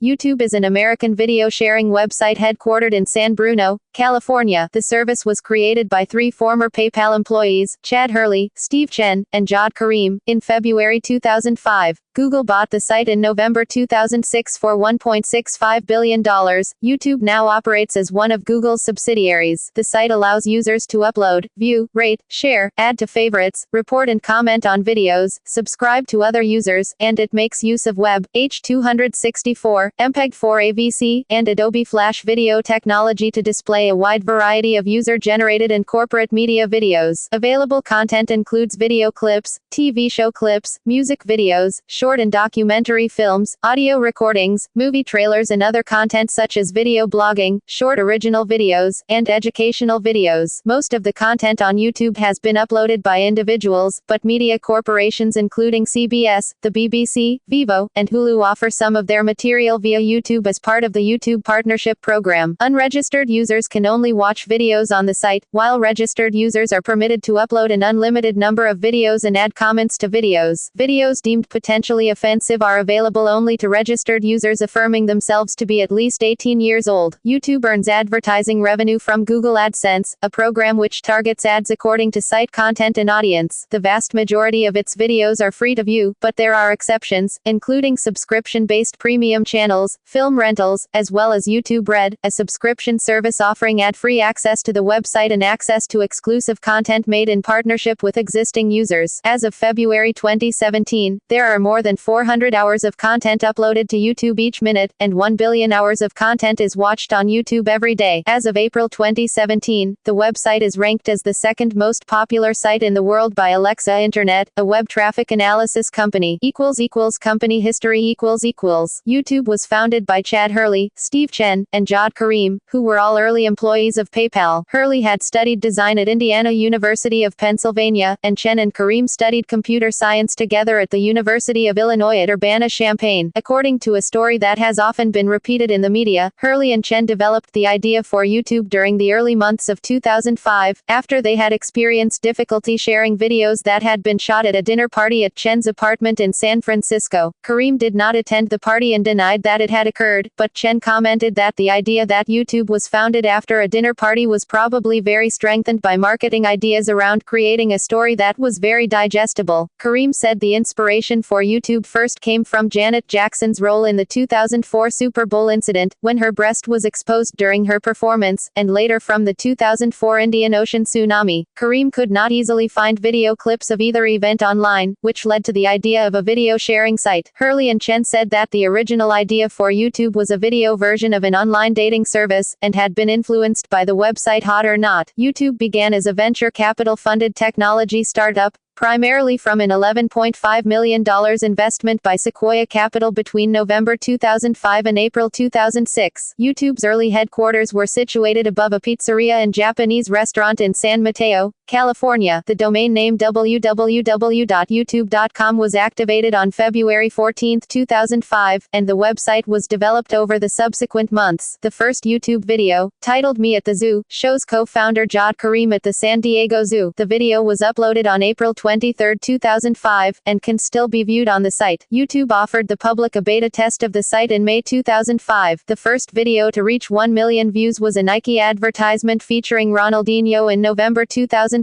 YouTube is an American video sharing website headquartered in San Bruno, California. The service was created by three former PayPal employees, Chad Hurley, Steve Chen, and Jawed Karim, in February 2005. Google bought the site in November 2006 for $1.65 billion. YouTube now operates as one of Google's subsidiaries. The site allows users to upload, view, rate, share, add to favorites, report and comment on videos, subscribe to other users, and it makes use of Web, H264, MPEG-4 AVC, and Adobe Flash video technology to display a wide variety of user-generated and corporate media videos. Available content includes video clips, TV show clips, music videos, short and documentary films, audio recordings, movie trailers and other content such as video blogging, short original videos, and educational videos. Most of the content on YouTube has been uploaded by individuals, but media corporations including CBS, the BBC, Vivo, and Hulu offer some of their material via YouTube as part of the YouTube Partnership Program. Unregistered users can only watch videos on the site, while registered users are permitted to upload an unlimited number of videos and add comments to videos. Videos deemed potentially offensive are available only to registered users affirming themselves to be at least 18 years old. YouTube earns advertising revenue from Google AdSense, a program which targets ads according to site content and audience. The vast majority of its videos are free to view, but there are exceptions, including subscription-based premium channels, film rentals, as well as YouTube Red, a subscription service offering ad-free access to the website and access to exclusive content made in partnership with existing users. As of February 2017, there are more than 400 hours of content uploaded to YouTube each minute, and 1 billion hours of content is watched on YouTube every day. As of April 2017, the website is ranked as the second most popular site in the world by Alexa Internet, a web traffic analysis company. Company history YouTube was founded by Chad Hurley, Steve Chen, and Jawed Karim, who were all early employees of PayPal. Hurley had studied design at Indiana University of Pennsylvania, and Chen and Karim studied computer science together at the University of Illinois at Urbana-Champaign. According to a story that has often been repeated in the media, Hurley and Chen developed the idea for YouTube during the early months of 2005, after they had experienced difficulty sharing videos that had been shot at a dinner party at Chen's apartment in San Francisco. Karim did not attend the party and denied that it had occurred, but Chen commented that the idea that YouTube was founded after a dinner party was probably very strengthened by marketing ideas around creating a story that was very digestible. Karim said the inspiration for YouTube first came from Janet Jackson's role in the 2004 Super Bowl incident, when her breast was exposed during her performance, and later from the 2004 Indian Ocean tsunami. Karim could not easily find video clips of either event online, which led to the idea of a video sharing site. Hurley and Chen said that the original idea for YouTube was a video version of an online dating service, and had been influenced by the website Hot or Not. YouTube began as a venture capital-funded technology startup, primarily from an $11.5 million investment by Sequoia Capital between November 2005 and April 2006. YouTube's early headquarters were situated above a pizzeria and Japanese restaurant in San Mateo, California. The domain name www.youtube.com was activated on February 14, 2005, and the website was developed over the subsequent months. The first YouTube video, titled Me at the Zoo, shows co-founder Jawed Karim at the San Diego Zoo. The video was uploaded on April 23, 2005, and can still be viewed on the site. YouTube offered the public a beta test of the site in May 2005. The first video to reach 1 million views was a Nike advertisement featuring Ronaldinho in November 2005.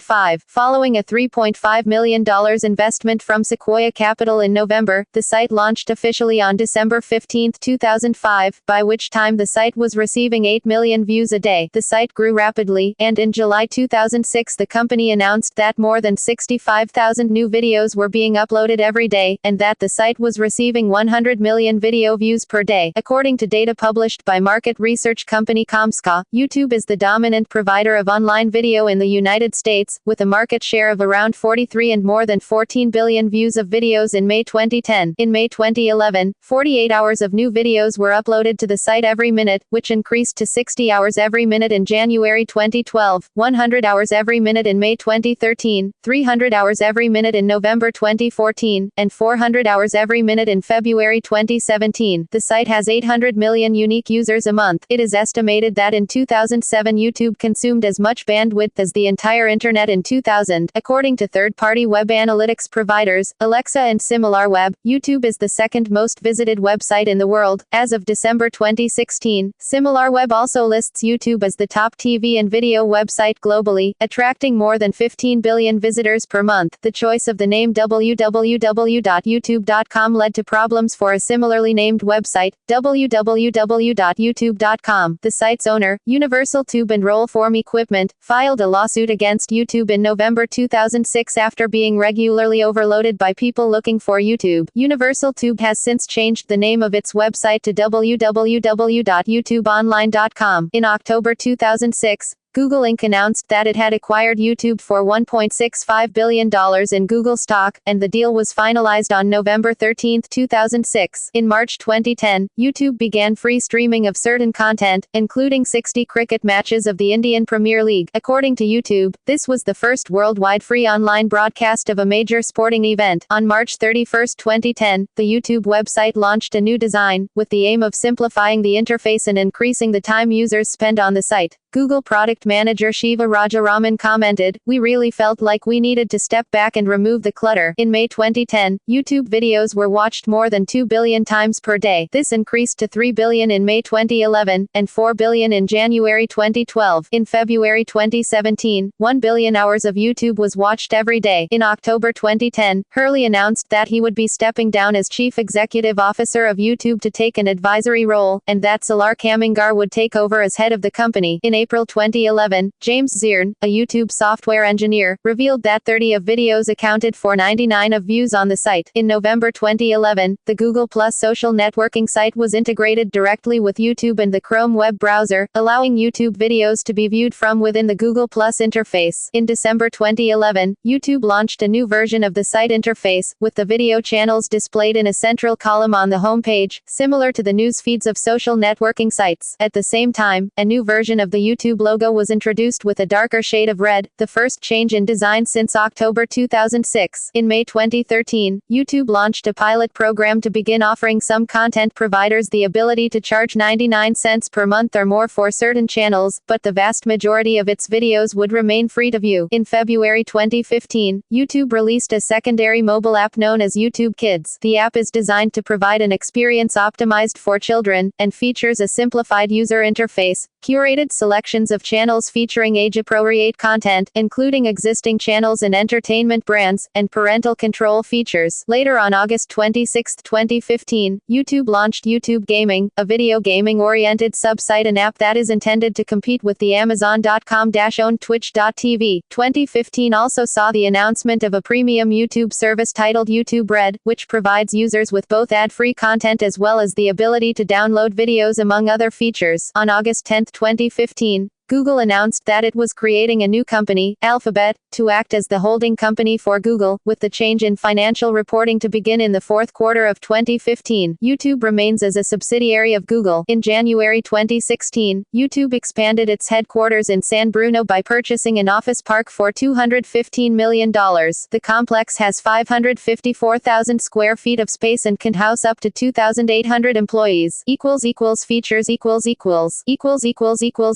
Following a $3.5 million investment from Sequoia Capital in November, the site launched officially on December 15, 2005, by which time the site was receiving 8 million views a day. The site grew rapidly, and in July 2006 the company announced that more than 65,000 new videos were being uploaded every day, and that the site was receiving 100 million video views per day. According to data published by market research company Comscore, YouTube is the dominant provider of online video in the United States, with a market share of around 43 and more than 14 billion views of videos in May 2010. In May 2011, 48 hours of new videos were uploaded to the site every minute, which increased to 60 hours every minute in January 2012, 100 hours every minute in May 2013, 300 hours every minute in November 2014, and 400 hours every minute in February 2017. The site has 800 million unique users a month. It is estimated that in 2007 YouTube consumed as much bandwidth as the entire internet internet in 2000. According to third-party web analytics providers, Alexa and SimilarWeb, YouTube is the second most visited website in the world. As of December 2016, SimilarWeb also lists YouTube as the top TV and video website globally, attracting more than 15 billion visitors per month. The choice of the name www.youtube.com led to problems for a similarly named website, www.youtube.com. The site's owner, Universal Tube and Rollform Equipment, filed a lawsuit against YouTube in November 2006 after being regularly overloaded by people looking for YouTube. Universal Tube has since changed the name of its website to www.youtubeonline.com. In October 2006, Google Inc. announced that it had acquired YouTube for $1.65 billion in Google stock, and the deal was finalized on November 13, 2006. In March 2010, YouTube began free streaming of certain content, including 60 cricket matches of the Indian Premier League. According to YouTube, this was the first worldwide free online broadcast of a major sporting event. On March 31, 2010, the YouTube website launched a new design, with the aim of simplifying the interface and increasing the time users spend on the site. Google product manager Shiva Rajaraman commented, "We really felt like we needed to step back and remove the clutter." In May 2010, YouTube videos were watched more than 2 billion times per day. This increased to 3 billion in May 2011, and 4 billion in January 2012. In February 2017, 1 billion hours of YouTube was watched every day. In October 2010, Hurley announced that he would be stepping down as chief executive officer of YouTube to take an advisory role, and that Salar Kamangar would take over as head of the company. In April 2011, James Ziern, a YouTube software engineer, revealed that 30 of videos accounted for 99 of views on the site. In November 2011, the Google Plus social networking site was integrated directly with YouTube and the Chrome web browser, allowing YouTube videos to be viewed from within the Google Plus interface. In December 2011, YouTube launched a new version of the site interface, with the video channels displayed in a central column on the home page, similar to the news feeds of social networking sites. At the same time, a new version of the YouTube logo was introduced with a darker shade of red, the first change in design since October 2006. In May 2013, YouTube launched a pilot program to begin offering some content providers the ability to charge 99 cents per month or more for certain channels, but the vast majority of its videos would remain free to view. In February 2015, YouTube released a secondary mobile app known as YouTube Kids. The app is designed to provide an experience optimized for children, and features a simplified user interface, curated selections of channels featuring age-appropriate content, including existing channels and entertainment brands, and parental control features. Later on August 26, 2015, YouTube launched YouTube Gaming, a video gaming-oriented sub-site and app that is intended to compete with the Amazon.com-owned Twitch.tv. 2015 also saw the announcement of a premium YouTube service titled YouTube Red, which provides users with both ad-free content as well as the ability to download videos among other features. On August 10, 2015, Google announced that it was creating a new company, Alphabet, to act as the holding company for Google, with the change in financial reporting to begin in the fourth quarter of 2015. YouTube remains as a subsidiary of Google. In January 2016, YouTube expanded its headquarters in San Bruno by purchasing an office park for $215 million. The complex has 554,000 square feet of space and can house up to 2,800 employees. Features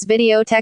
video technology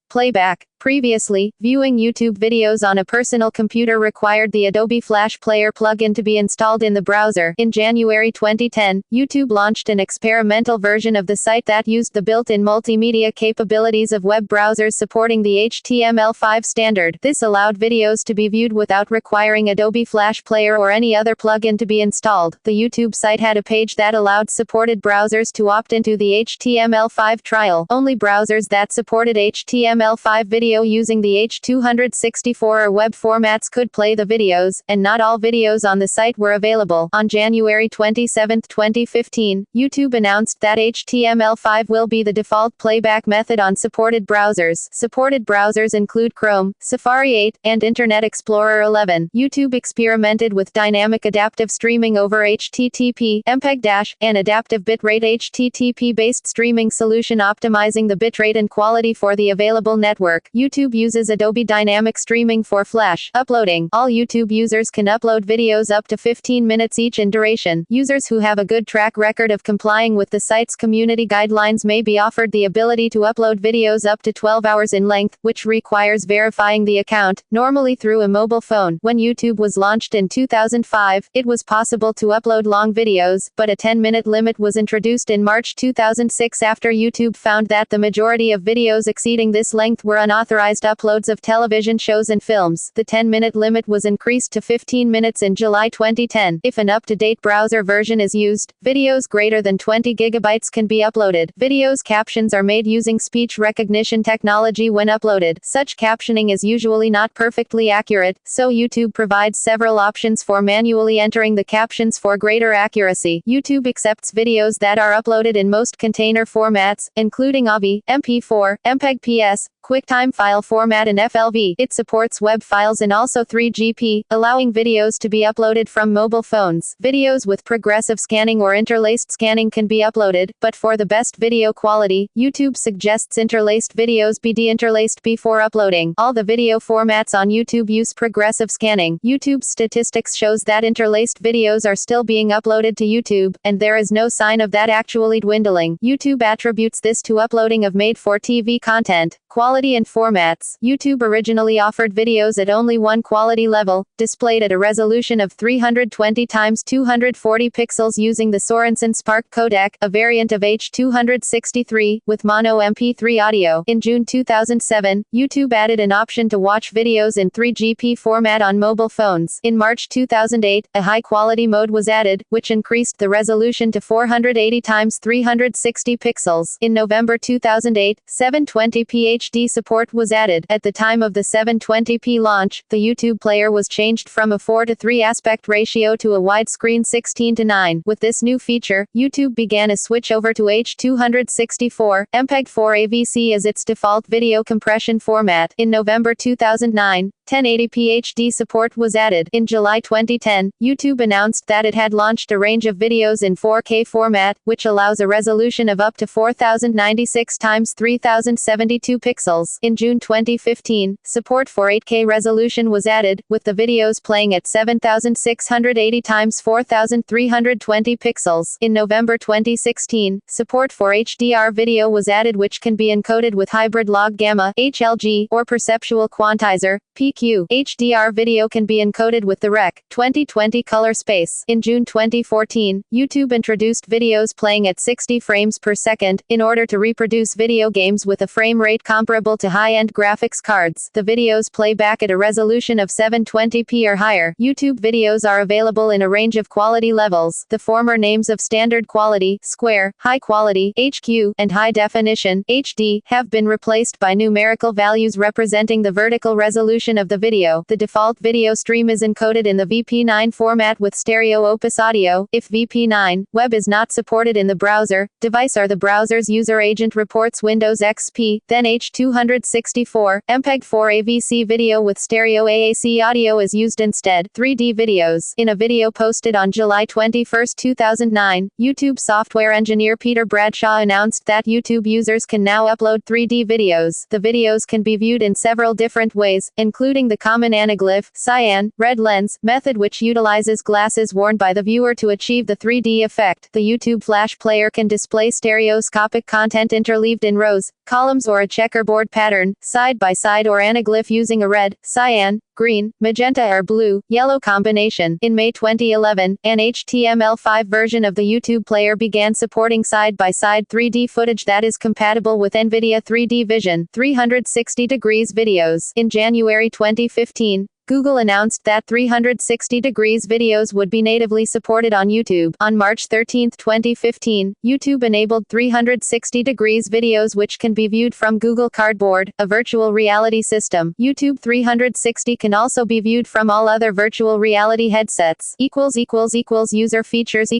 playback. Previously, viewing YouTube videos on a personal computer required the Adobe Flash Player plugin to be installed in the browser. In January 2010, YouTube launched an experimental version of the site that used the built-in multimedia capabilities of web browsers supporting the HTML5 standard. This allowed videos to be viewed without requiring Adobe Flash Player or any other plugin to be installed. The YouTube site had a page that allowed supported browsers to opt into the HTML5 trial. Only browsers that supported HTML5 video using the H264 or web formats could play the videos, and not all videos on the site were available. On January 27, 2015, YouTube announced that HTML5 will be the default playback method on supported browsers. Supported browsers include Chrome, Safari 8, and Internet Explorer 11. YouTube experimented with dynamic adaptive streaming over HTTP, MPEG-, and adaptive bitrate HTTP-based streaming solution optimizing the bitrate and quality for the available network. YouTube uses Adobe Dynamic Streaming for Flash uploading. All YouTube users can upload videos up to 15 minutes each in duration. Users who have a good track record of complying with the site's community guidelines may be offered the ability to upload videos up to 12 hours in length, which requires verifying the account, normally through a mobile phone. When YouTube was launched in 2005, it was possible to upload long videos, but a 10-minute limit was introduced in March 2006 after YouTube found that the majority of videos exceeding this length were unauthorized uploads of television shows and films. The 10-minute limit was increased to 15 minutes in July 2010. If an up-to-date browser version is used, videos greater than 20 gigabytes can be uploaded. Videos captions are made using speech recognition technology when uploaded. Such captioning is usually not perfectly accurate, so YouTube provides several options for manually entering the captions for greater accuracy. YouTube accepts videos that are uploaded in most container formats, including AVI, MP4, MPEG-PS, QuickTime file format and FLV. It supports web files and also 3GP, allowing videos to be uploaded from mobile phones. Videos with progressive scanning or interlaced scanning can be uploaded, but for the best video quality, YouTube suggests interlaced videos be deinterlaced before uploading. All the video formats on YouTube use progressive scanning. YouTube statistics shows that interlaced videos are still being uploaded to YouTube, and there is no sign of that actually dwindling. YouTube attributes this to uploading of made-for-TV content. Quality and formats. YouTube originally offered videos at only one quality level, displayed at a resolution of 320 x 240 pixels using the Sorensen Spark codec, a variant of H263, with mono MP3 audio. In June 2007, YouTube added an option to watch videos in 3GP format on mobile phones. In March 2008, a high-quality mode was added, which increased the resolution to 480 x 360 pixels. In November 2008, 720p HD support was added. At the time of the 720p launch, the YouTube player was changed from a 4:3 aspect ratio to a widescreen 16:9. With this new feature, YouTube began a switch over to H264, MPEG-4 AVC as its default video compression format. In November 2009, 1080p HD support was added. In July 2010, YouTube announced that it had launched a range of videos in 4K format, which allows a resolution of up to 4096 x 3072 pixels. In June 2015, support for 8K resolution was added, with the videos playing at 7680 x 4320 pixels. In November 2016, support for HDR video was added, which can be encoded with hybrid log gamma, HLG, or perceptual quantizer, PQ. HDR video can be encoded with the Rec. 2020 color space. In June 2014, YouTube introduced videos playing at 60 frames per second, in order to reproduce video games with a frame rate comparable to high-end graphics cards. The videos play back at a resolution of 720p or higher. YouTube videos are available in a range of quality levels. The former names of standard quality, square, high quality, HQ, and high definition, HD, have been replaced by numerical values representing the vertical resolution of the video. The default video stream is encoded in the VP9 format with stereo Opus audio. If VP9 web is not supported in the browser device or the browser's user agent reports Windows XP, then H264, MPEG-4 AVC video with stereo AAC audio is used instead. 3D videos. In a video posted on July 21, 2009, YouTube software engineer Peter Bradshaw announced that YouTube users can now upload 3D videos. The videos can be viewed in several different ways, including the common anaglyph, cyan, red lens, method, which utilizes glasses worn by the viewer to achieve the 3D effect. The YouTube Flash player can display stereoscopic content interleaved in rows, columns, or a checkerboard pattern, side by side, or anaglyph using a red, cyan, green, magenta, or blue, yellow combination. In May 2011, an HTML5 version of the YouTube player began supporting side-by-side 3D footage that is compatible with NVIDIA 3D Vision 360 degrees videos. In January 2015, Google announced that 360 degrees videos would be natively supported on YouTube. On March 13, 2015, YouTube enabled 360 degrees videos, which can be viewed from Google Cardboard, a virtual reality system. YouTube 360 can also be viewed from all other virtual reality headsets. User features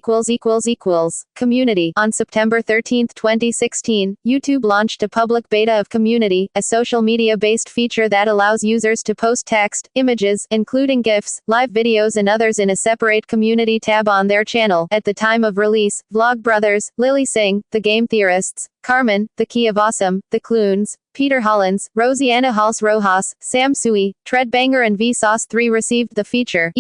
Community. On September 13, 2016, YouTube launched a public beta of Community, a social media-based feature that allows users to post text, images, including GIFs, live videos, and others in a separate community tab on their channel. At the time of release, Vlogbrothers, Lily Singh, The Game Theorists, Carmen, The Key of Awesome, The Clunes, Peter Hollins, Rosianna Hals Rojas, Sam Sui, Treadbanger and Vsauce 3 received the feature.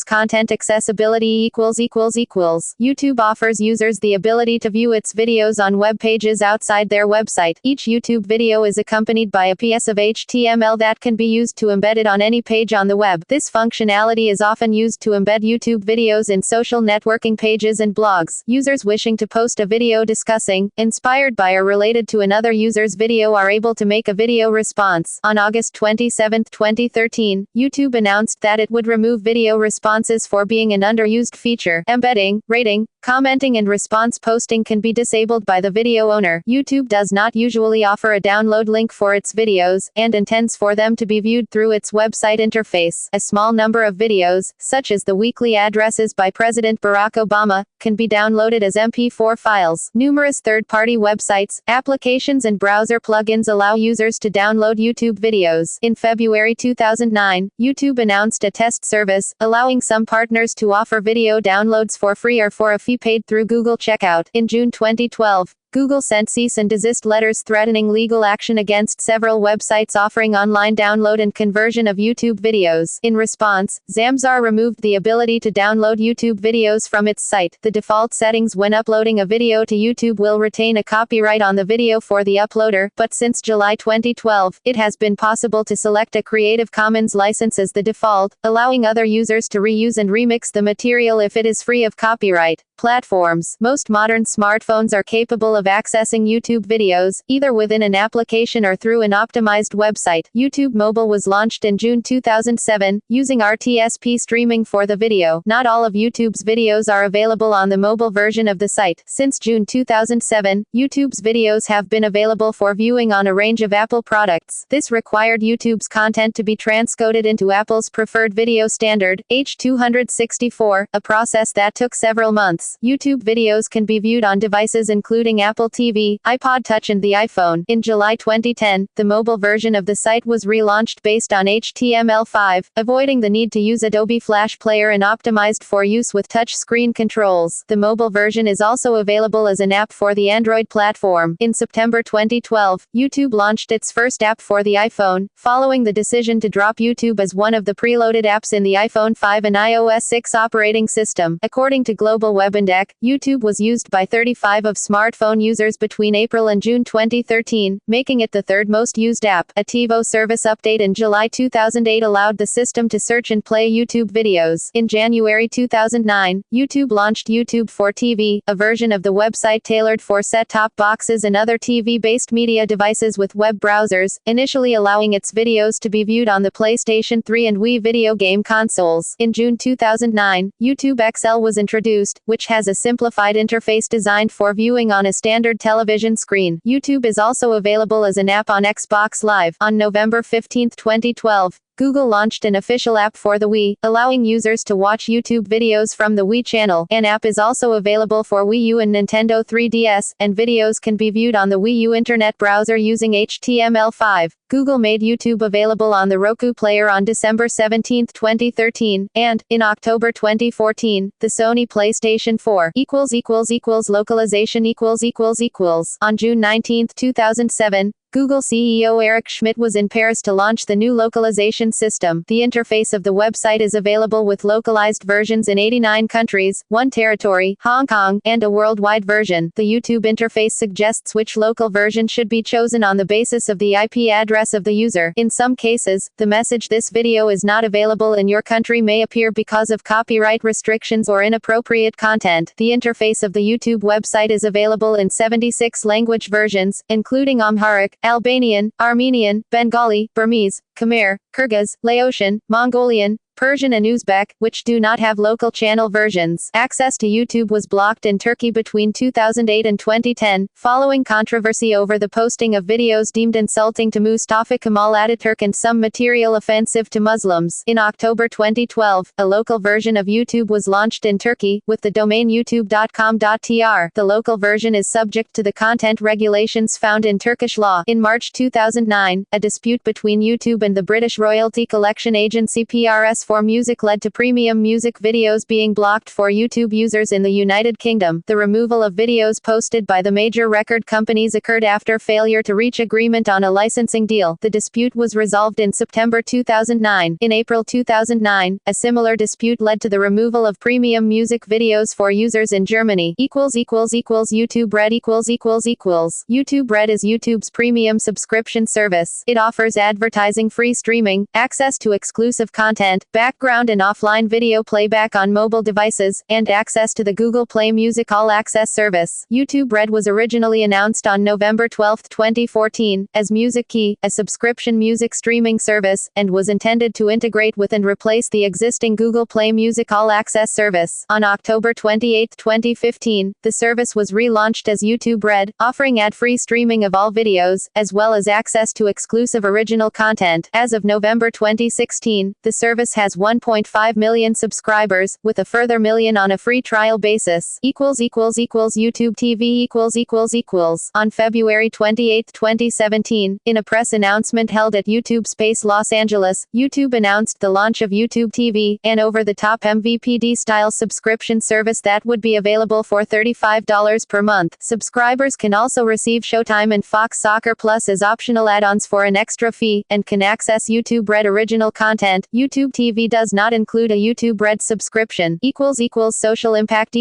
Content accessibility YouTube offers users the ability to view its videos on web pages outside their website. Each YouTube video is accompanied by a piece of HTML that can be used to embed it on any page on the web. This functionality is often used to embed YouTube videos in social networking pages and blogs. Users wishing to post a video discussing, inspired by or related to another user's video are able to make a video response. On August 27, 2013, YouTube announced that it would remove video responses for being an underused feature. Embedding, rating, commenting and response posting can be disabled by the video owner. YouTube does not usually offer a download link for its videos, and intends for them to be viewed through its website interface. A small number of videos, such as the weekly addresses by President Barack Obama, can be downloaded as MP4 files. Numerous third-party websites, applications and browser plugins allow users to download YouTube videos. In February 2009, YouTube announced a test service, allowing some partners to offer video downloads for free or for a fee paid through Google Checkout. In June 2012, Google sent cease and desist letters threatening legal action against several websites offering online download and conversion of YouTube videos. In response, Zamzar removed the ability to download YouTube videos from its site. The default settings when uploading a video to YouTube will retain a copyright on the video for the uploader, but since July 2012, it has been possible to select a Creative Commons license as the default, allowing other users to reuse and remix the material if it is free of copyright. Platforms. Most modern smartphones are capable of accessing YouTube videos, either within an application or through an optimized website. YouTube Mobile was launched in June 2007, using RTSP streaming for the video. Not all of YouTube's videos are available on the mobile version of the site. Since June 2007, YouTube's videos have been available for viewing on a range of Apple products. This required YouTube's content to be transcoded into Apple's preferred video standard, H264, a process that took several months. YouTube videos can be viewed on devices including Apple TV, iPod Touch and the iPhone. In July 2010, the mobile version of the site was relaunched based on HTML5, avoiding the need to use Adobe Flash Player and optimized for use with touch screen controls. The mobile version is also available as an app for the Android platform. In September 2012, YouTube launched its first app for the iPhone, following the decision to drop YouTube as one of the preloaded apps in the iPhone 5 and iOS 6 operating system. According to Global Web Index, YouTube was used by 35% of smartphone users between April and June 2013, making it the third most used app. A TiVo service update in July 2008 allowed the system to search and play YouTube videos. In January 2009, YouTube launched YouTube for TV, a version of the website tailored for set-top boxes and other TV-based media devices with web browsers, initially allowing its videos to be viewed on the PlayStation 3 and Wii video game consoles. In June 2009, YouTube XL was introduced, which has a simplified interface designed for viewing on a standard television screen. YouTube is also available as an app on Xbox Live. On November 15, 2012, Google launched an official app for the Wii, allowing users to watch YouTube videos from the Wii channel. An app is also available for Wii U and Nintendo 3DS, and videos can be viewed on the Wii U Internet browser using HTML5. Google made YouTube available on the Roku player on December 17, 2013, and, in October 2014, the Sony PlayStation 4 localization On June 19, 2007, Google CEO Eric Schmidt was in Paris to launch the new localization system. The interface of the website is available with localized versions in 89 countries, 1 territory, Hong Kong, and a worldwide version. The YouTube interface suggests which local version should be chosen on the basis of the IP address of the user. In some cases, the message "this video is not available in your country" may appear because of copyright restrictions or inappropriate content. The interface of the YouTube website is available in 76 language versions, including Amharic, Albanian, Armenian, Bengali, Burmese, Khmer, Kyrgyz, Laotian, Mongolian, Persian and Uzbek, which do not have local channel versions. Access to YouTube was blocked in Turkey between 2008 and 2010, following controversy over the posting of videos deemed insulting to Mustafa Kemal Ataturk and some material offensive to Muslims. In October 2012, a local version of YouTube was launched in Turkey, with the domain youtube.com.tr. The local version is subject to the content regulations found in Turkish law. In March 2009, a dispute between YouTube and the British royalty collection agency PRS for music led to premium music videos being blocked for YouTube users in the United Kingdom. The removal of videos posted by the major record companies occurred after failure to reach agreement on a licensing deal. The dispute was resolved in September 2009. In April 2009, a similar dispute led to the removal of premium music videos for users in Germany. YouTube Red YouTube Red is YouTube's premium subscription service. It offers advertising-free streaming, access to exclusive content, background and offline video playback on mobile devices, and access to the Google Play Music All Access service. YouTube Red was originally announced on November 12, 2014, as Music Key, a subscription music streaming service, and was intended to integrate with and replace the existing Google Play Music All Access service. On October 28, 2015, the service was relaunched as YouTube Red, offering ad-free streaming of all videos, as well as access to exclusive original content. As of November 2016, the service has 1.5 million subscribers, with a further million on a free trial basis. YouTube TV On February 28, 2017, in a press announcement held at YouTube Space Los Angeles, YouTube announced the launch of YouTube TV, an over-the-top MVPD-style subscription service that would be available for $35 per month. Subscribers can also receive Showtime and Fox Soccer Plus as optional add-ons for an extra fee, and can access YouTube Red original content. YouTube TV does not include a YouTube Red subscription. Social impact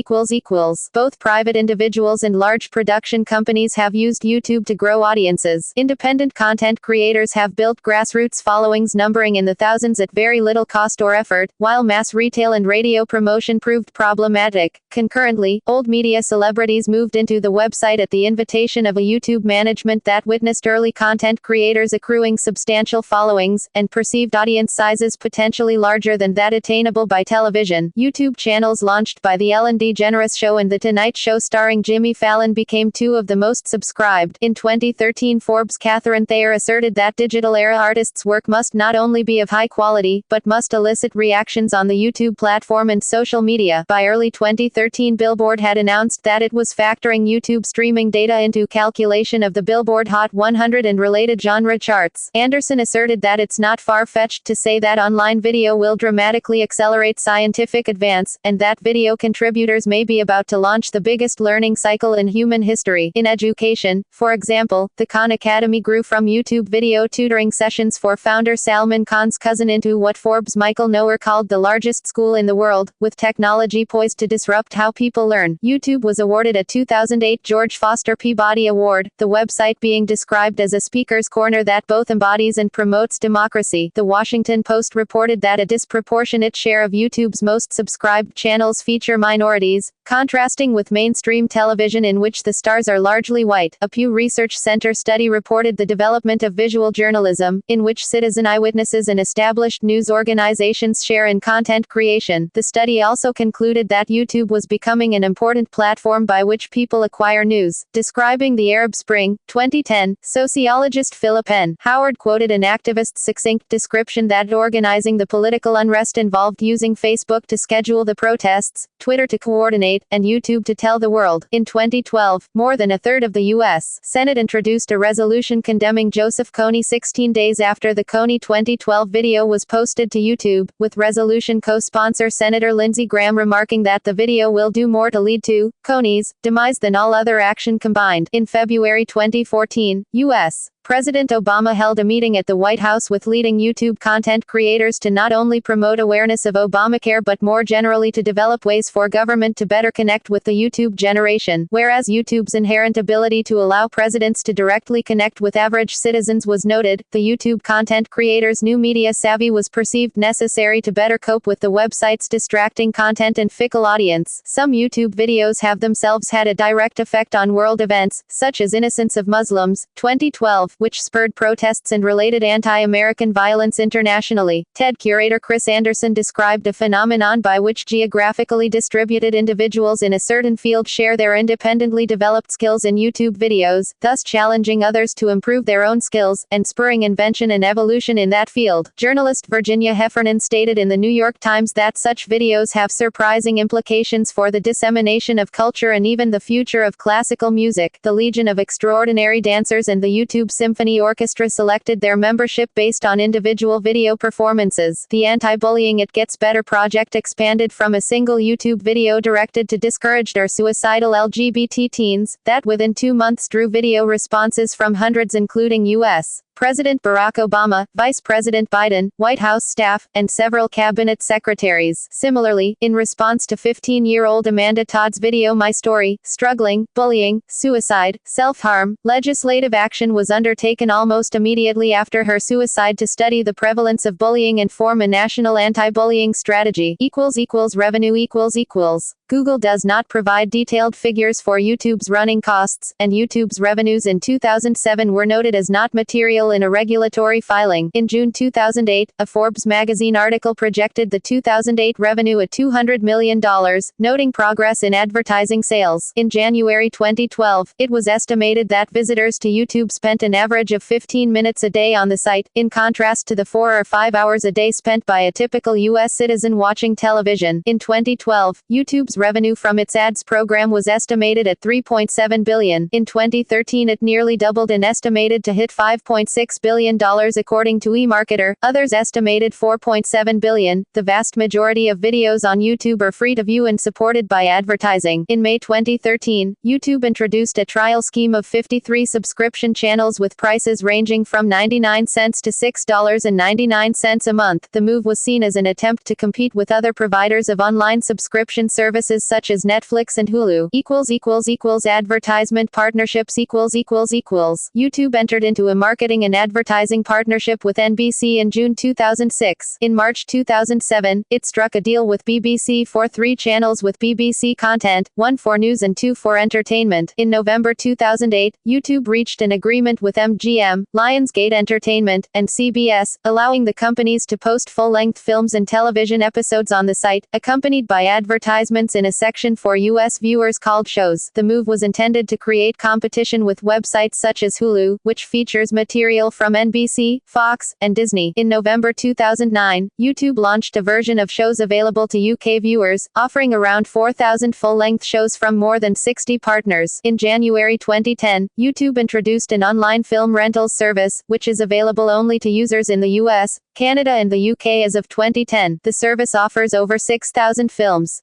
Both private individuals and large production companies have used YouTube to grow audiences. Independent content creators have built grassroots followings numbering in the thousands at very little cost or effort, while mass retail and radio promotion proved problematic. Concurrently, old media celebrities moved into the website at the invitation of a YouTube management that witnessed early content creators accruing substantial followings, and perceived audience sizes potentially larger than that attainable by television. YouTube channels launched by The Ellen DeGeneres Show and The Tonight Show starring Jimmy Fallon became two of the most subscribed. In 2013, Forbes' Catherine Thayer asserted that digital-era artists' work must not only be of high quality, but must elicit reactions on the YouTube platform and social media. By early 2013, Billboard had announced that it was factoring YouTube streaming data into calculation of the Billboard Hot 100 and related genre charts. Anderson asserted that it's not far-fetched to say that online video will dramatically accelerate scientific advance, and that video contributors may be about to launch the biggest learning cycle in human history. In education, for example, the Khan Academy grew from YouTube video tutoring sessions for founder Salman Khan's cousin into what Forbes' Michael Noer called the largest school in the world, with technology poised to disrupt how people learn. YouTube was awarded a 2008 George Foster Peabody Award, the website being described as a speaker's corner that both embodies and promotes democracy. The Washington Post reported that a disproportionate share of YouTube's most subscribed channels feature minorities, contrasting with mainstream television in which the stars are largely white. A Pew Research Center study reported the development of visual journalism, in which citizen eyewitnesses and established news organizations share in content creation. The study also concluded that YouTube was becoming an important platform by which people acquire news. Describing the Arab Spring, 2010, sociologist Philip N. Howard quoted an activist's succinct description that organizing the political unrest involved using Facebook to schedule the protests, Twitter to coordinate, and YouTube to tell the world. In 2012, more than a third of the U.S. Senate introduced a resolution condemning Joseph Kony 16 days after the Kony 2012 video was posted to YouTube, with resolution co-sponsor Senator Lindsey Graham remarking that the video will do more to lead to Kony's demise than all other action combined. In February 2014, U.S. President Obama held a meeting at the White House with leading YouTube content creators to not only promote awareness of Obamacare but more generally to develop ways for government to better connect with the YouTube generation. Whereas YouTube's inherent ability to allow presidents to directly connect with average citizens was noted, the YouTube content creators' new media savvy was perceived necessary to better cope with the website's distracting content and fickle audience. Some YouTube videos have themselves had a direct effect on world events, such as Innocence of Muslims, 2012, which spurred protests and related anti-American violence internationally. TED curator Chris Anderson described a phenomenon by which geographically distributed individuals in a certain field share their independently developed skills in YouTube videos, thus challenging others to improve their own skills, and spurring invention and evolution in that field. Journalist Virginia Heffernan stated in the New York Times that such videos have surprising implications for the dissemination of culture and even the future of classical music. The Legion of Extraordinary Dancers and the YouTube Symphony Orchestra selected their membership based on individual video performances. The Anti-Bullying It Gets Better project expanded from a single YouTube video directed to discouraged or suicidal LGBT teens, that within 2 months drew video responses from hundreds including U.S. President Barack Obama, Vice President Biden, White House staff, and several cabinet secretaries. Similarly, in response to 15-year-old Amanda Todd's video My Story, struggling, bullying, suicide, self-harm, legislative action was undertaken almost immediately after her suicide to study the prevalence of bullying and form a national anti-bullying strategy. Revenue Google does not provide detailed figures for YouTube's running costs, and YouTube's revenues in 2007 were noted as not material in a regulatory filing. In June 2008, a Forbes magazine article projected the 2008 revenue at $200 million, noting progress in advertising sales. In January 2012, it was estimated that visitors to YouTube spent an average of 15 minutes a day on the site, in contrast to the 4 or 5 hours a day spent by a typical U.S. citizen watching television. In 2012, YouTube's revenue from its ads program was estimated at $3.7 billion. In 2013, it nearly doubled and estimated to hit $5.6 billion according to eMarketer. Others estimated $4.7 billion. The vast majority of videos on YouTube are free to view and supported by advertising. In May 2013, YouTube introduced a trial scheme of 53 subscription channels with prices ranging from 99 cents to $6.99 a month. The move was seen as an attempt to compete with other providers of online subscription services such as Netflix and Hulu. Advertisement partnerships YouTube entered into a marketing and advertising partnership with NBC in June 2006. In March 2007, it struck a deal with BBC for 3 channels with BBC content, 1 for news and 2 for entertainment. In November 2008, YouTube reached an agreement with MGM, Lionsgate Entertainment, and CBS, allowing the companies to post full-length films and television episodes on the site, accompanied by advertisements in a section for U.S. viewers called shows. The move was intended to create competition with websites such as Hulu, which features material from NBC, Fox, and Disney. In November 2009, YouTube launched a version of shows available to UK viewers, offering around 4,000 full-length shows from more than 60 partners. In January 2010, YouTube introduced an online film rentals service, which is available only to users in the US, Canada and the UK as of 2010. The service offers over 6,000 films.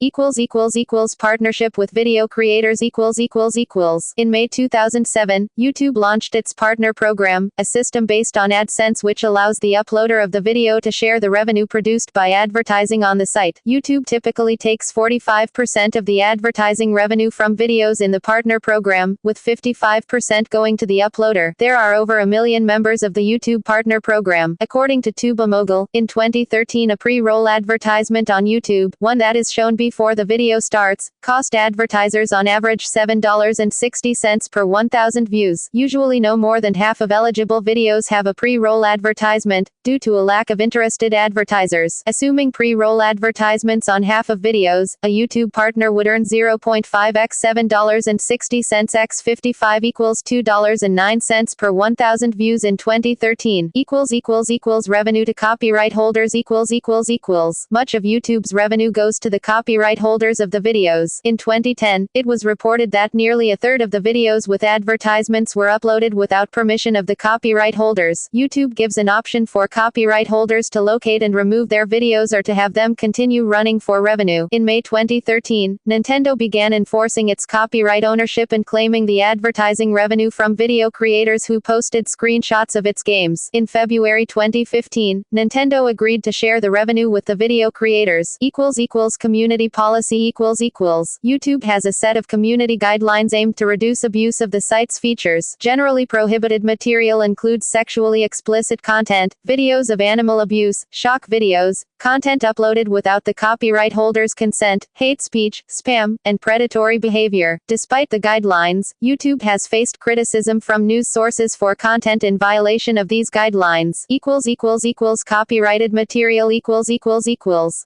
Partnership with video creators In May 2007, YouTube launched its partner program, a system based on AdSense which allows the uploader of the video to share the revenue produced by advertising on the site. YouTube typically takes 45% of the advertising revenue from videos in the partner program, with 55% going to the uploader. There are over 1 million members of the YouTube partner program. According to TubeMogul, in 2013 a pre-roll advertisement on YouTube, one that is shown before the video starts, cost advertisers on average $7.60 per 1,000 views. Usually no more than half of eligible videos have a pre-roll advertisement, due to a lack of interested advertisers. Assuming pre-roll advertisements on half of videos, a YouTube partner would earn 0.5x $7.60 x 55 equals $2.09 per 1,000 views in 2013. Revenue to copyright holders Much of YouTube's revenue goes to the copyright holders of the videos. In 2010, it was reported that nearly a third of the videos with advertisements were uploaded without permission of the copyright holders. YouTube gives an option for copyright holders to locate and remove their videos or to have them continue running for revenue. In May 2013, Nintendo began enforcing its copyright ownership and claiming the advertising revenue from video creators who posted screenshots of its games. In February 2015, Nintendo agreed to share the revenue with the video creators. Community policy YouTube has a set of community guidelines aimed to reduce abuse of the site's features. Generally prohibited material includes sexually explicit content, videos of animal abuse, shock videos, content uploaded without the copyright holder's consent, hate speech, spam, and predatory behavior. Despite the guidelines, YouTube has faced criticism from news sources for content in violation of these guidelines. Copyrighted material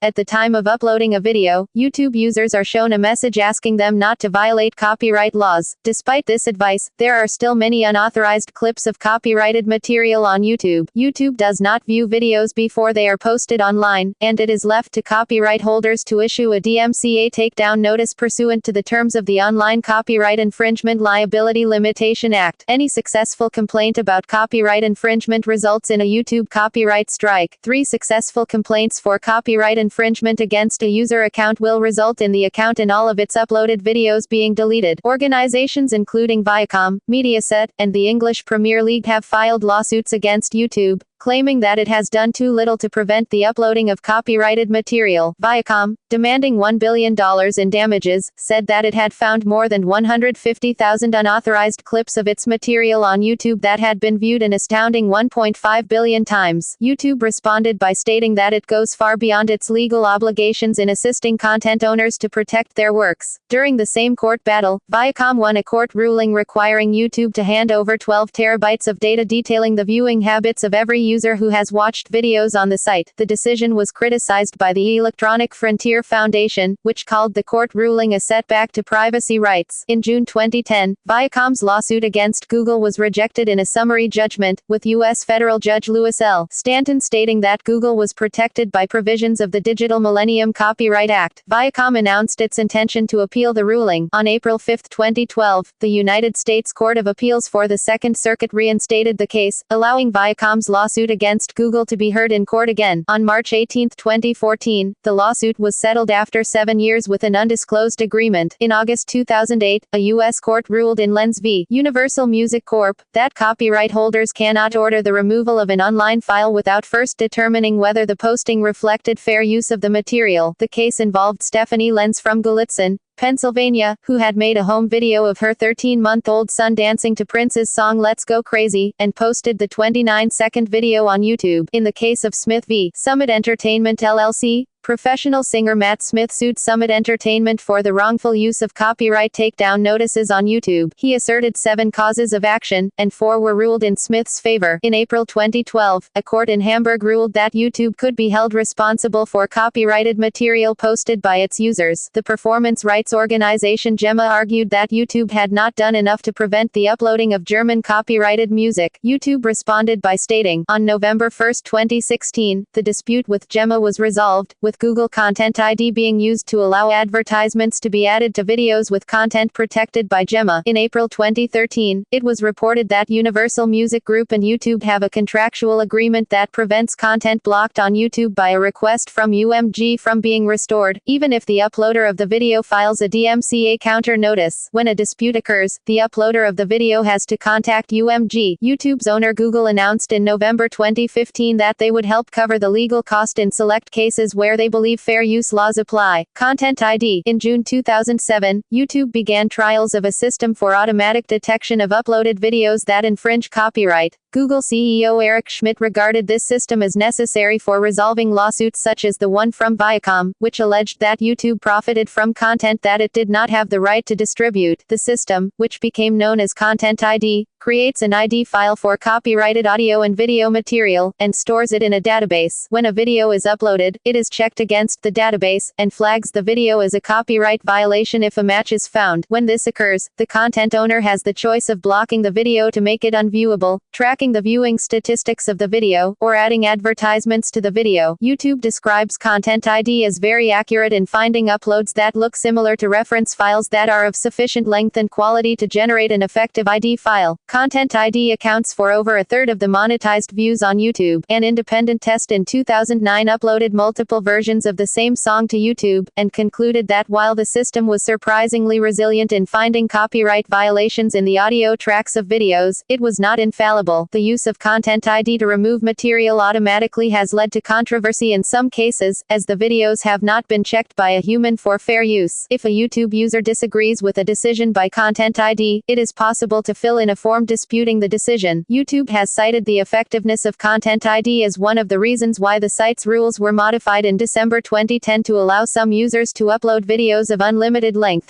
At the time of uploading a video, YouTube users are shown a message asking them not to violate copyright laws. Despite this advice, there are still many unauthorized clips of copyrighted material on YouTube. YouTube does not view videos before they are posted online. online, and it is left to copyright holders to issue a DMCA takedown notice pursuant to the terms of the Online Copyright Infringement Liability Limitation Act. Any successful complaint about copyright infringement results in a YouTube copyright strike. 3 successful complaints for copyright infringement against a user account will result in the account and all of its uploaded videos being deleted. Organizations including Viacom, Mediaset, and the English Premier League have filed lawsuits against YouTube, claiming that it has done too little to prevent the uploading of copyrighted material. Viacom, demanding $1 billion in damages, said that it had found more than 150,000 unauthorized clips of its material on YouTube that had been viewed an astounding 1.5 billion times. YouTube responded by stating that it goes far beyond its legal obligations in assisting content owners to protect their works. During the same court battle, Viacom won a court ruling requiring YouTube to hand over 12 terabytes of data detailing the viewing habits of every user who has watched videos on the site. The decision was criticized by the Electronic Frontier Foundation, which called the court ruling a setback to privacy rights. In June 2010, Viacom's lawsuit against Google was rejected in a summary judgment, with U.S. federal judge Louis L. Stanton stating that Google was protected by provisions of the Digital Millennium Copyright Act. Viacom announced its intention to appeal the ruling. On April 5, 2012, the United States Court of Appeals for the Second Circuit reinstated the case, allowing Viacom's lawsuit against Google to be heard in court again. On March 18, 2014, the lawsuit was settled after 7 years with an undisclosed agreement. In August 2008, a U.S. court ruled in Lenz v. Universal Music Corp. that copyright holders cannot order the removal of an online file without first determining whether the posting reflected fair use of the material. The case involved Stephanie Lenz from Gallitzin, Pennsylvania, who had made a home video of her 13-month-old son dancing to Prince's song Let's Go Crazy, and posted the 29-second video on YouTube. In the case of Smith v. Summit Entertainment LLC, professional singer Matt Smith sued Summit Entertainment for the wrongful use of copyright takedown notices on YouTube. He asserted 7 causes of action, and 4 were ruled in Smith's favor. In April 2012, a court in Hamburg ruled that YouTube could be held responsible for copyrighted material posted by its users. The performance rights organization GEMA argued that YouTube had not done enough to prevent the uploading of German copyrighted music. YouTube responded by stating, on November 1, 2016, the dispute with GEMA was resolved, with Google Content ID being used to allow advertisements to be added to videos with content protected by GEMA. In April 2013, it was reported that Universal Music Group and YouTube have a contractual agreement that prevents content blocked on YouTube by a request from UMG from being restored, even if the uploader of the video files a DMCA counter notice. When a dispute occurs, the uploader of the video has to contact UMG. YouTube's owner Google announced in November 2015 that they would help cover the legal cost in select cases where they believe fair use laws apply. Content ID. In June 2007, YouTube began trials of a system for automatic detection of uploaded videos that infringe copyright. Google CEO Eric Schmidt regarded this system as necessary for resolving lawsuits such as the one from Viacom, which alleged that YouTube profited from content that it did not have the right to distribute. The system, which became known as Content ID, creates an ID file for copyrighted audio and video material, and stores it in a database. When a video is uploaded, it is checked against the database, and flags the video as a copyright violation if a match is found. When this occurs, the content owner has the choice of blocking the video to make it unviewable, tracking the viewing statistics of the video, or adding advertisements to the video. YouTube describes Content ID as very accurate in finding uploads that look similar to reference files that are of sufficient length and quality to generate an effective ID file. Content ID accounts for over a third of the monetized views on YouTube. An independent test in 2009 uploaded multiple versions of the same song to YouTube, and concluded that while the system was surprisingly resilient in finding copyright violations in the audio tracks of videos, it was not infallible. The use of Content ID to remove material automatically has led to controversy in some cases, as the videos have not been checked by a human for fair use. If a YouTube user disagrees with a decision by Content ID, it is possible to fill in a form disputing the decision. YouTube has cited the effectiveness of Content ID as one of the reasons why the site's rules were modified in December 2010 to allow some users to upload videos of unlimited length.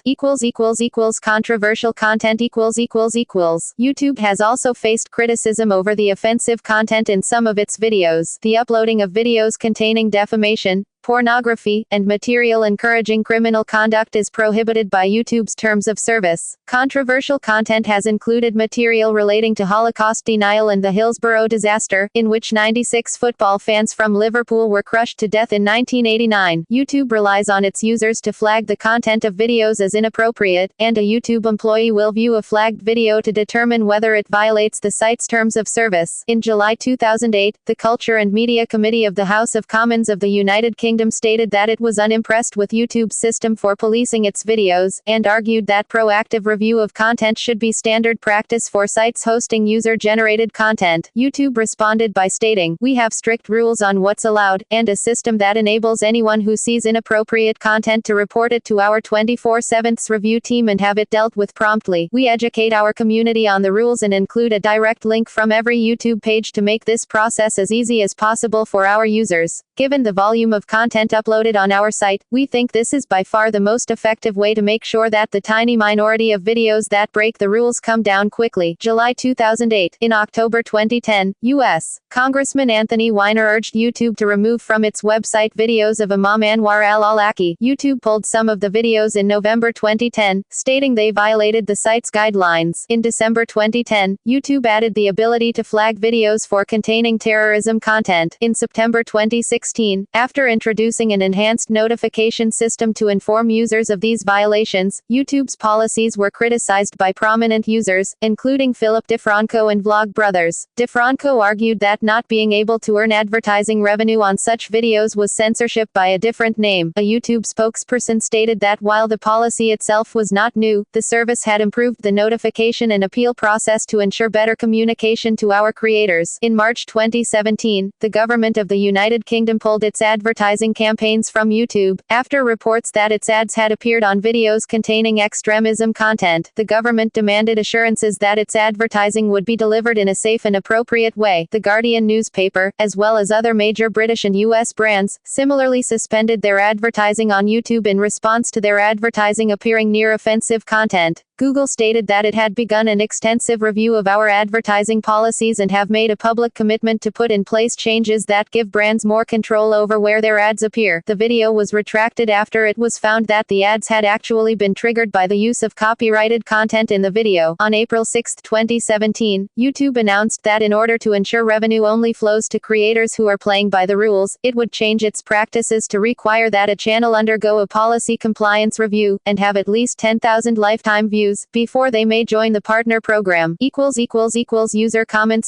Controversial content YouTube has also faced criticism over the offensive content in some of its videos. The uploading of videos containing defamation, pornography, and material encouraging criminal conduct is prohibited by YouTube's terms of service. Controversial content has included material relating to Holocaust denial and the Hillsborough disaster, in which 96 football fans from Liverpool were crushed to death in 1989. YouTube relies on its users to flag the content of videos as inappropriate, and a YouTube employee will view a flagged video to determine whether it violates the site's terms of service. In July 2008, the Culture and Media Committee of the House of Commons of the United Kingdom stated that it was unimpressed with YouTube's system for policing its videos, and argued that proactive review of content should be standard practice for sites hosting user-generated content. YouTube responded by stating, "We have strict rules on what's allowed, and a system that enables anyone who sees inappropriate content to report it to our 24/7 review team and have it dealt with promptly. We educate our community on the rules and include a direct link from every YouTube page to make this process as easy as possible for our users. Given the volume of content uploaded on our site, we think this is by far the most effective way to make sure that the tiny minority of videos that break the rules come down quickly." July 2008. In October 2010, U.S. Congressman Anthony Weiner urged YouTube to remove from its website videos of Imam Anwar al-Awlaki. YouTube pulled some of the videos in November 2010, stating they violated the site's guidelines. In December 2010, YouTube added the ability to flag videos for containing terrorism content. In September 2016, after introducing an enhanced notification system to inform users of these violations, YouTube's policies were criticized by prominent users, including Philip DeFranco and Vlogbrothers. DeFranco argued that not being able to earn advertising revenue on such videos was censorship by a different name. A YouTube spokesperson stated that while the policy itself was not new, the service had improved the notification and appeal process to ensure better communication to our creators. In March 2017, the government of the United Kingdom pulled its advertising campaigns from YouTube, after reports that its ads had appeared on videos containing extremism content. The government demanded assurances that its advertising would be delivered in a safe and appropriate way. The Guardian newspaper, as well as other major British and US brands, similarly suspended their advertising on YouTube in response to their advertising appearing near offensive content. Google stated that it had begun an extensive review of our advertising policies and have made a public commitment to put in place changes that give brands more control over where their ads appear. The video was retracted after it was found that the ads had actually been triggered by the use of copyrighted content in the video. On April 6, 2017, YouTube announced that in order to ensure revenue only flows to creators who are playing by the rules, it would change its practices to require that a channel undergo a policy compliance review, and have at least 10,000 lifetime views before they may join the partner program. User comments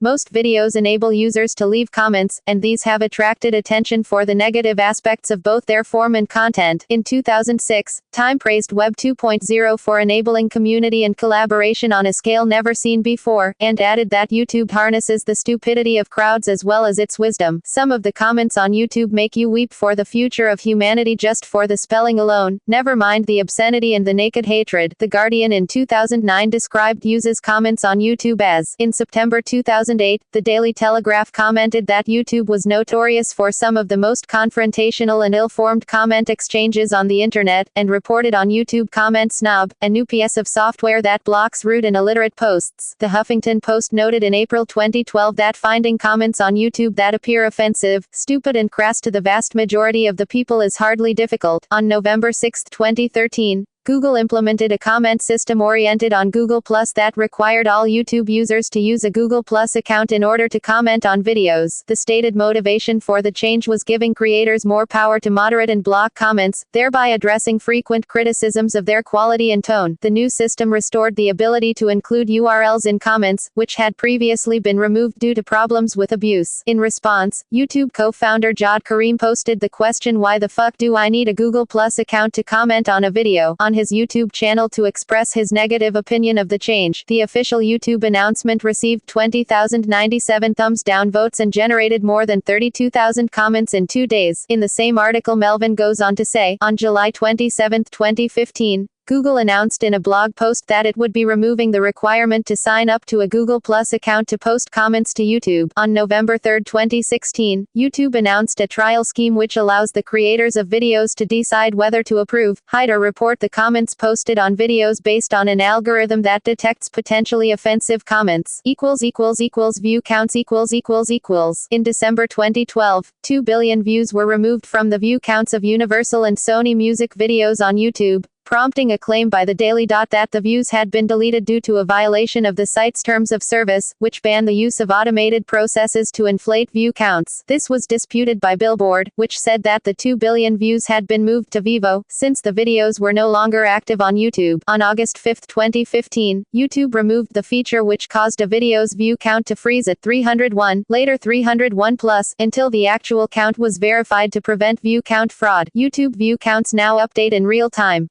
Most videos enable users to leave comments, and these have attracted attention for the negative aspects of both their form and content. In 2006, Time praised Web 2.0 for enabling community and collaboration on a scale never seen before, and added that YouTube harnesses the stupidity of crowds as well as its wisdom. Some of the comments on YouTube make you weep for the future of humanity just for the spelling alone, never mind the obscenity and the naked hatred. The Guardian in 2009 described users' comments on YouTube as, in September 2008, the Daily Telegraph commented that YouTube was notorious for some of the most confrontational and ill-formed comment exchanges on the internet, and reported on YouTube Comment Snob, a new piece of software that blocks rude and illiterate posts. The Huffington Post noted in April 2012 that finding comments on YouTube that appear offensive, stupid and crass to the vast majority of the people is hardly difficult. On November 6, 2013, Google implemented a comment system oriented on Google Plus that required all YouTube users to use a Google Plus account in order to comment on videos. The stated motivation for the change was giving creators more power to moderate and block comments, thereby addressing frequent criticisms of their quality and tone. The new system restored the ability to include URLs in comments, which had previously been removed due to problems with abuse. In response, YouTube co-founder Jad Karim posted the question, "Why the fuck do I need a Google Plus account to comment on a video?" on his YouTube channel to express his negative opinion of the change. The official YouTube announcement received 20,097 thumbs down votes and generated more than 32,000 comments in 2 days. In the same article, Melvin goes on to say, on July 27, 2015, Google announced in a blog post that it would be removing the requirement to sign up to a Google Plus account to post comments to YouTube. On November 3, 2016, YouTube announced a trial scheme which allows the creators of videos to decide whether to approve, hide or report the comments posted on videos based on an algorithm that detects potentially offensive comments. View counts In December 2012, 2 billion views were removed from the view counts of Universal and Sony music videos on YouTube, prompting a claim by the Daily Dot that the views had been deleted due to a violation of the site's terms of service, which ban the use of automated processes to inflate view counts. This was disputed by Billboard, which said that the 2 billion views had been moved to Vivo, since the videos were no longer active on YouTube. On August 5, 2015, YouTube removed the feature which caused a video's view count to freeze at 301, later 301 plus, until the actual count was verified to prevent view count fraud. YouTube view counts now update in real time.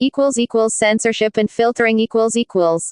Censorship and filtering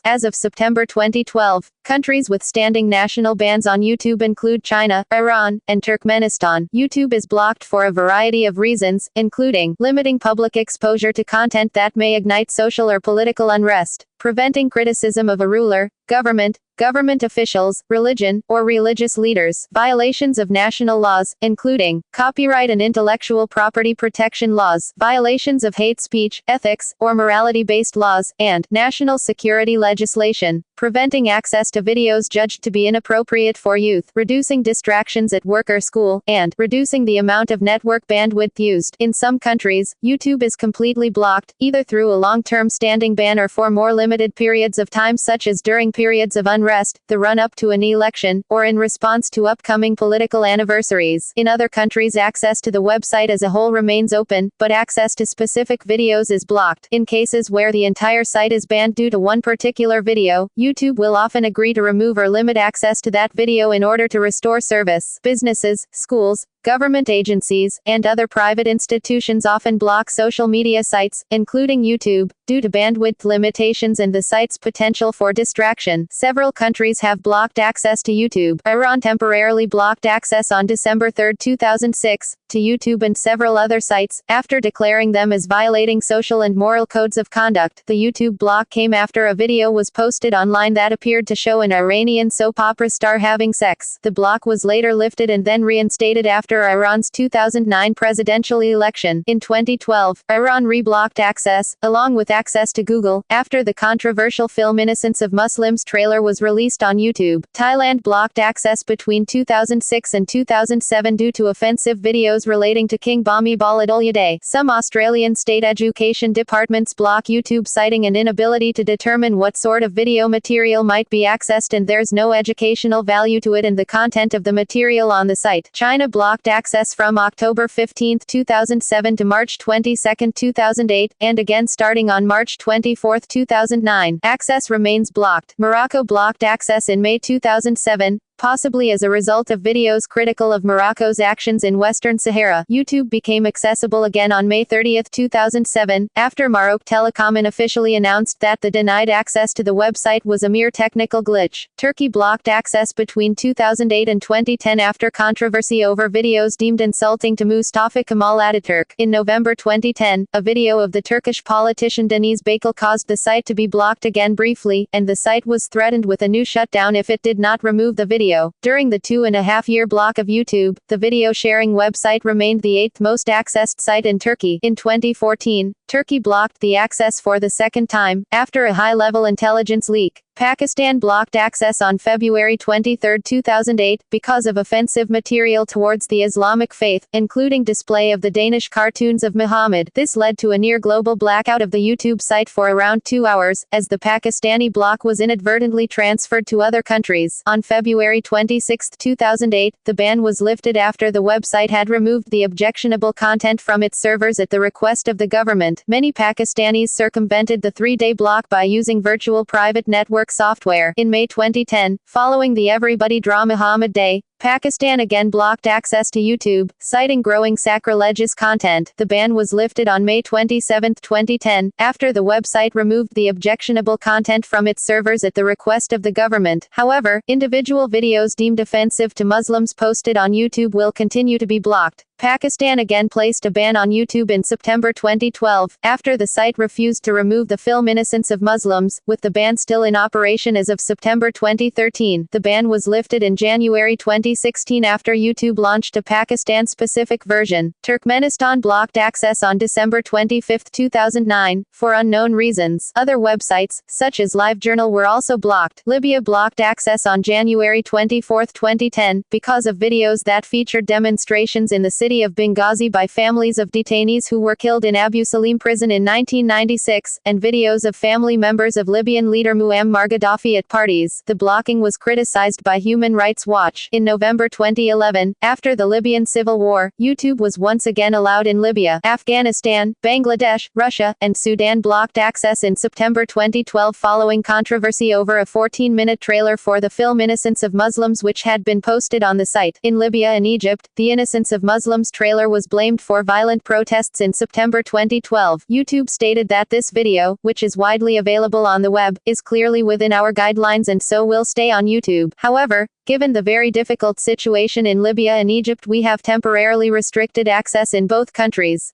As of September 2012, countries with standing national bans on YouTube include China, Iran, and Turkmenistan. YouTube is blocked for a variety of reasons, including limiting public exposure to content that may ignite social or political unrest, preventing criticism of a ruler, government officials, religion, or religious leaders, violations of national laws, including copyright and intellectual property protection laws, violations of hate speech, ethics, or morality-based laws, and national security legislation, preventing access to videos judged to be inappropriate for youth, reducing distractions at work or school, and reducing the amount of network bandwidth used. In some countries, YouTube is completely blocked, either through a long-term standing ban or for more limited periods of time such as during periods of unrest, the run-up to an election, or in response to upcoming political anniversaries. In other countries, access to the website as a whole remains open, but access to specific videos is blocked. In cases where the entire site is banned due to one particular video, YouTube will often agree to remove or limit access to that video in order to restore service. Businesses, schools, government agencies, and other private institutions often block social media sites, including YouTube, due to bandwidth limitations and the site's potential for distraction. Several countries have blocked access to YouTube. Iran temporarily blocked access on December 3, 2006, to YouTube and several other sites, after declaring them as violating social and moral codes of conduct. The YouTube block came after a video was posted online that appeared to show an Iranian soap opera star having sex. The block was later lifted and then reinstated after Iran's 2009 presidential election. In 2012, Iran reblocked access, along with access to Google, after the controversial film Innocence of Muslims trailer was released on YouTube. Thailand blocked access between 2006 and 2007 due to offensive videos relating to King Bhumibol Adulyadej. Some Australian state education departments block YouTube, citing an inability to determine what sort of video material might be accessed and there's no educational value to it and the content of the material on the site. China blocked access from October 15, 2007 to March 22, 2008, and again starting on March 24, 2009. Access remains blocked. Morocco blocked access in May 2007, possibly as a result of videos critical of Morocco's actions in Western Sahara. YouTube became accessible again on May 30, 2007, after Maroc Telecom officially announced that the denied access to the website was a mere technical glitch. Turkey blocked access between 2008 and 2010 after controversy over videos deemed insulting to Mustafa Kemal Ataturk. In November 2010, a video of the Turkish politician Deniz Baykal caused the site to be blocked again briefly, and the site was threatened with a new shutdown if it did not remove the video. During the 2.5-year block of YouTube, the video sharing website remained the 8th most accessed site in Turkey. In 2014, Turkey blocked the access for the second time, after a high-level intelligence leak. Pakistan blocked access on February 23, 2008, because of offensive material towards the Islamic faith, including display of the Danish cartoons of Muhammad. This led to a near-global blackout of the YouTube site for around 2 hours, as the Pakistani block was inadvertently transferred to other countries. On February 26, 2008, the ban was lifted after the website had removed the objectionable content from its servers at the request of the government. Many Pakistanis circumvented the 3-day block by using virtual private network software. In May 2010, following the Everybody Draw Muhammad Day, Pakistan again blocked access to YouTube, citing growing sacrilegious content. The ban was lifted on May 27, 2010, after the website removed the objectionable content from its servers at the request of the government. However, individual videos deemed offensive to Muslims posted on YouTube will continue to be blocked. Pakistan again placed a ban on YouTube in September 2012, after the site refused to remove the film Innocence of Muslims, with the ban still in operation as of September 2013. The ban was lifted in January 2016 after YouTube launched a Pakistan-specific version. Turkmenistan blocked access on December 25, 2009, for unknown reasons. Other websites, such as LiveJournal, were also blocked. Libya blocked access on January 24, 2010, because of videos that featured demonstrations in the city of Benghazi by families of detainees who were killed in Abu Salim prison in 1996, and videos of family members of Libyan leader Muammar Gaddafi at parties. The blocking was criticized by Human Rights Watch. In November 2011, after the Libyan civil war, YouTube was once again allowed in Libya. Afghanistan, Bangladesh, Russia, and Sudan blocked access in September 2012 following controversy over a 14-minute trailer for the film Innocence of Muslims which had been posted on the site. In Libya and Egypt, the Innocence of Muslims trailer was blamed for violent protests in September 2012. YouTube stated that this video, which is widely available on the web, is clearly within our guidelines and so will stay on YouTube. However, given the very difficult situation in Libya and Egypt, we have temporarily restricted access in both countries.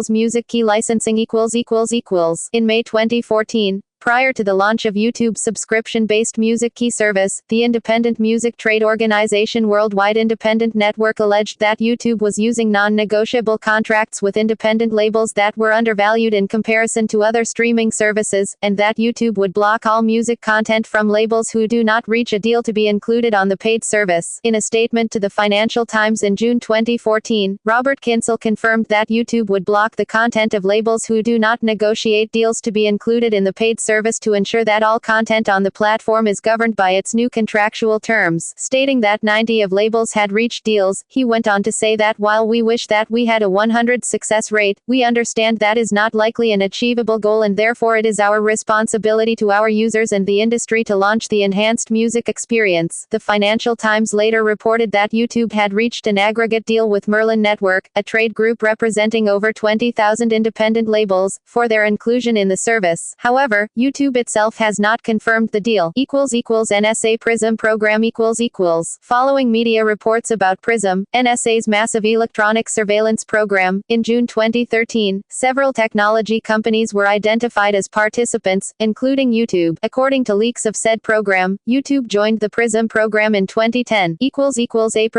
Music key licensing In May 2014, prior to the launch of YouTube's subscription-based music key service, the independent music trade organization Worldwide Independent Network alleged that YouTube was using non-negotiable contracts with independent labels that were undervalued in comparison to other streaming services, and that YouTube would block all music content from labels who do not reach a deal to be included on the paid service. In a statement to the Financial Times in June 2014, Robert Kinsel confirmed that YouTube would block the content of labels who do not negotiate deals to be included in the paid service to ensure that all content on the platform is governed by its new contractual terms. Stating that 90 of labels had reached deals, he went on to say that while we wish that we had a 100 success rate, we understand that is not likely an achievable goal and therefore it is our responsibility to our users and the industry to launch the enhanced music experience. The Financial Times later reported that YouTube had reached an aggregate deal with Merlin Network, a trade group representing over 20,000 independent labels, for their inclusion in the service. However, YouTube itself has not confirmed the deal. NSA PRISM program Following media reports about PRISM, NSA's massive electronic surveillance program, in June 2013, several technology companies were identified as participants, including YouTube. According to leaks of said program, YouTube joined the PRISM program in 2010. April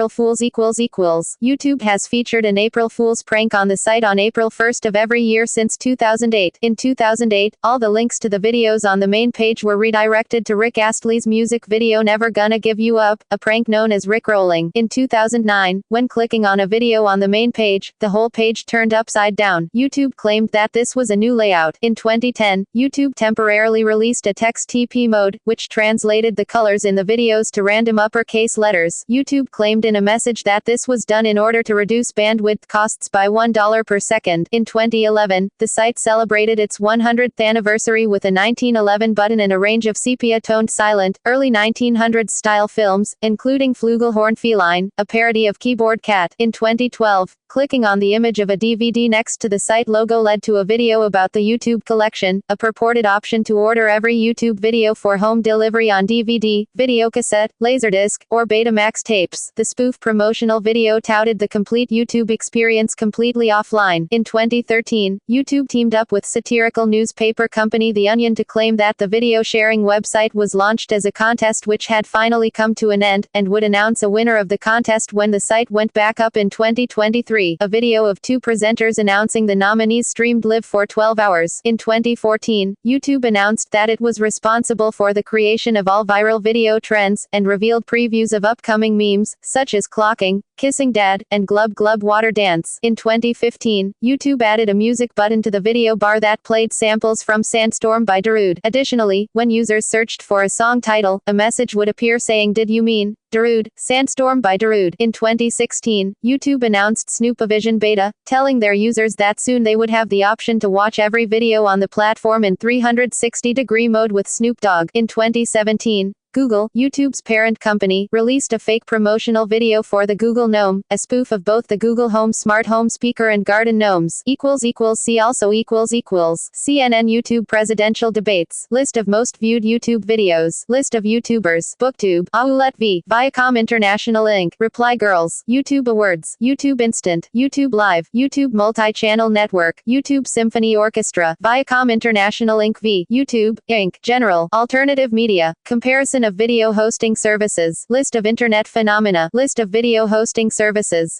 Fools YouTube has featured an April Fool's prank on the site on April 1st of every year since 2008. In 2008, all the links to the videos on the main page were redirected to Rick Astley's music video Never Gonna Give You Up, a prank known as Rickrolling. In 2009, when clicking on a video on the main page, the whole page turned upside down. YouTube claimed that this was a new layout. In 2010, YouTube temporarily released a text TP mode, which translated the colors in the videos to random uppercase letters. YouTube claimed in a message that this was done in order to reduce bandwidth costs by $1 per second. In 2011, the site celebrated its 100th anniversary with a 1911 button and a range of sepia-toned silent, early 1900s-style films, including Flugelhorn Feline, a parody of Keyboard Cat. In 2012, clicking on the image of a DVD next to the site logo led to a video about the YouTube Collection, a purported option to order every YouTube video for home delivery on DVD, videocassette, Laserdisc, or Betamax tapes. The spoof promotional video touted the complete YouTube experience completely offline. In 2013, YouTube teamed up with satirical newspaper company The Onion to claim that the video sharing website was launched as a contest which had finally come to an end, and would announce a winner of the contest when the site went back up in 2023. A video of two presenters announcing the nominees streamed live for 12 hours. In 2014, YouTube announced that it was responsible for the creation of all viral video trends, and revealed previews of upcoming memes, such as clocking, kissing dad, and glub glub water dance. In 2015, YouTube added a music button to the video bar that played samples from Sandstorm by Darude. Additionally, when users searched for a song title, a message would appear saying "Did you mean Darude, Sandstorm by Darude?" In 2016, YouTube announced Snoopavision Beta, telling their users that soon they would have the option to watch every video on the platform in 360-degree mode with Snoop Dogg. In 2017, Google, YouTube's parent company, released a fake promotional video for the Google Gnome, a spoof of both the Google Home smart home speaker and Garden Gnomes. See also CNN YouTube presidential debates. List of most viewed YouTube videos. List of YouTubers. BookTube, Aulet V, Viacom International Inc., Reply Girls, YouTube Awards, YouTube Instant, YouTube Live, YouTube Multi-Channel Network, YouTube Symphony Orchestra, Viacom International Inc. v. YouTube, Inc., General, Alternative Media, Comparison of video hosting services, List of internet phenomena, List of video hosting services,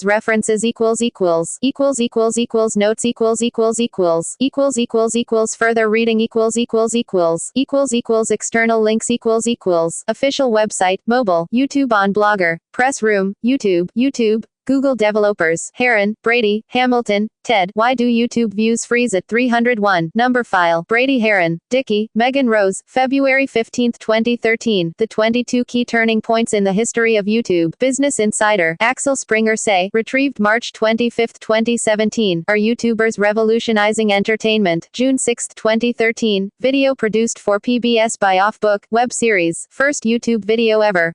References, Notes, Further reading, External links, Official website, mobile, YouTube on Blogger, Press Room, YouTube, Google developers, Heron, Brady, Hamilton, Ted. Why do YouTube views freeze at 301? Number file. Brady, Heron, Dickey, Megan Rose, February 15, 2013. The 22 key turning points in the history of YouTube. Business Insider. Axel Springer say. Retrieved March 25, 2017. Are YouTubers revolutionizing entertainment? June 6, 2013. Video produced for PBS by Offbook. Web series. First YouTube video ever.